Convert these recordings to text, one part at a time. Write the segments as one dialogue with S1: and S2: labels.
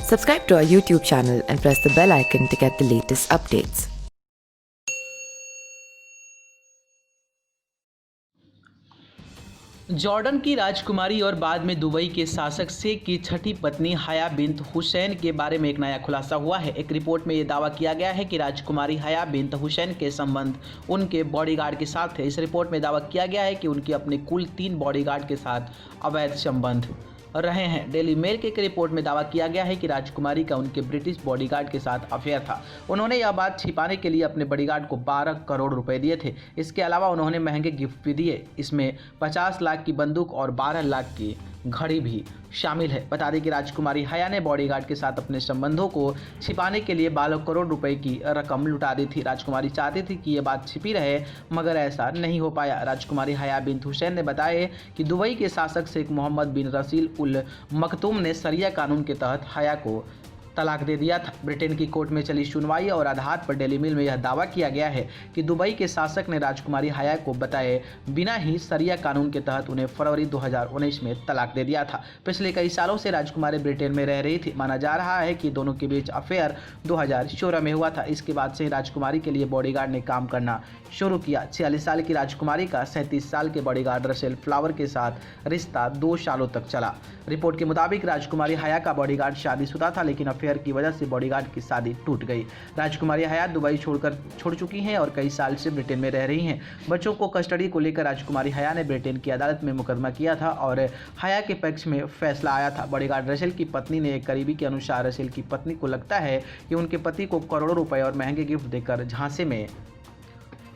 S1: Subscribe to our YouTube channel and press the bell icon to get the latest updates.
S2: Jordan की राजकुमारी और बाद में Dubai के शासक शेख की छठी पत्नी हया बिन्त हुसैन के बारे में एक नया खुलासा हुआ है। एक रिपोर्ट में ये दावा किया गया है कि राजकुमारी हया बिन्त हुसैन के संबंध उनके बॉडीगार्ड के साथ है। इस रिपोर्ट में दावा किया गया है कि उनके अपने कुल 3 बॉडीगार्ड के साथ अवैध संबंध रहे हैं। डेली मेल के एक रिपोर्ट में दावा किया गया है कि राजकुमारी का उनके ब्रिटिश बॉडीगार्ड के साथ अफेयर था। उन्होंने यह बात छिपाने के लिए अपने बॉडीगार्ड को 12 करोड़ रुपए दिए थे। इसके अलावा उन्होंने महंगे गिफ्ट भी दिए। इसमें 50 लाख की बंदूक और 12 लाख की घड़ी भी शामिल है। बता दें कि राजकुमारी हया ने बॉडीगार्ड के साथ अपने संबंधों को छिपाने के लिए 12 करोड़ रुपए की रकम लुटा दी थी। राजकुमारी चाहती थी कि ये बात छिपी रहे, मगर ऐसा नहीं हो पाया। राजकुमारी हया बिन्त हुसैन ने बताया कि दुबई के शासक शेख मोहम्मद बिन रसील उल मखतूम ने शरिया कानून के तहत हया को तलाक दे दिया था। ब्रिटेन की कोर्ट में चली सुनवाई और आधार पर डेली मेल में यह दावा किया गया है कि दुबई के शासक ने राजकुमारी हया को बताए बिना ही शरिया कानून के तहत उन्हें फरवरी 2019 में तलाक दे दिया था। पिछले कई सालों से राजकुमारी ब्रिटेन में रह रही थी। माना जा रहा है कि दोनों के बीच अफेयर 2016 में हुआ था। इसके बाद से राजकुमारी के लिए बॉडीगार्ड ने काम करना शुरू किया। 46 साल की राजकुमारी का 37 साल के बॉडीगार्ड रसेल फ्लावर के साथ रिश्ता 2 सालों तक चला। रिपोर्ट के मुताबिक राजकुमारी हया का बॉडीगार्ड शादीशुदा था, लेकिन अफेयर की वजह से बॉडीगार्ड की शादी टूट गई। राजकुमारी हया दुबई छोड़ चुकी हैं और कई साल से ब्रिटेन में रह रही हैं। बच्चों को कस्टडी को लेकर राजकुमारी हया ने ब्रिटेन की अदालत में मुकदमा किया था और हया के पक्ष में फैसला आया था। बॉडीगार्ड रसेल की पत्नी ने एक करीबी के अनुसार रसेल की पत्नी को लगता है कि उनके पति को करोड़ों रुपए और महंगे गिफ्ट देकर झांसे में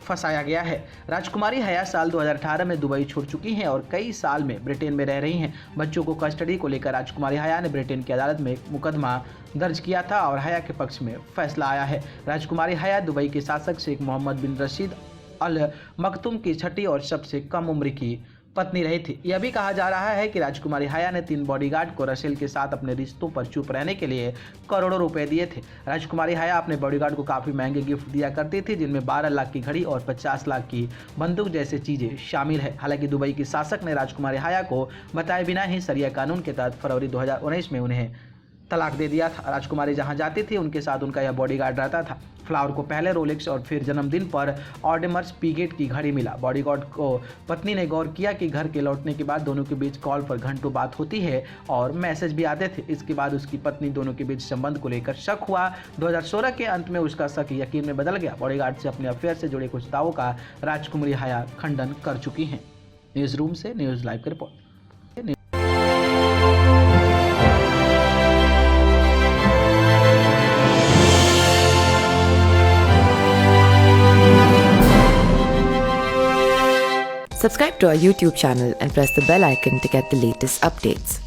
S2: फंसाया गया है। राजकुमारी हया साल 2018 में दुबई छोड़ चुकी हैं और कई साल में ब्रिटेन में रह रही हैं। बच्चों को कस्टडी को लेकर राजकुमारी हया ने ब्रिटेन की अदालत में एक मुकदमा दर्ज किया था और हया के पक्ष में फैसला आया है। राजकुमारी हया दुबई के शासक शेख मोहम्मद बिन रशीद अल मखतूम की छठी और सबसे कम उम्र की पत्नी रही थी। यह भी कहा जा रहा है कि राजकुमारी हया ने 3 बॉडीगार्ड को रसेल के साथ अपने रिश्तों पर चुप रहने के लिए करोड़ों रुपए दिए थे। राजकुमारी हया अपने बॉडीगार्ड को काफ़ी महंगे गिफ्ट दिया करती थी, जिनमें 12 लाख की घड़ी और 50 लाख की बंदूक जैसी चीज़ें शामिल है। हालांकि दुबई की शासक ने राजकुमारी हया को बताए बिना ही शरिया कानून के तहत फरवरी 2019 में उन्हें तलाक दे दिया था। राजकुमारी जहां जाती थी उनके साथ उनका यह बॉडीगार्ड रहता था। फ्लावर को पहले रोलेक्स और फिर जन्मदिन पर ऑर्डेमर्स पीगेट की घड़ी मिला। बॉडीगार्ड को पत्नी ने गौर किया कि घर के लौटने के बाद दोनों के बीच कॉल पर घंटों बात होती है और मैसेज भी आते थे। इसके बाद उसकी पत्नी दोनों के बीच संबंध को लेकर शक हुआ। 2016 के अंत में उसका शक यकीन में बदल गया। बॉडीगार्ड से अपने अफेयर से जुड़े कुछ दावों का राजकुमारी हया खंडन कर चुकी हैं। न्यूज़ रूम से न्यूज़ लाइव की report.
S1: Subscribe to our YouTube channel and press the bell icon to get the latest updates.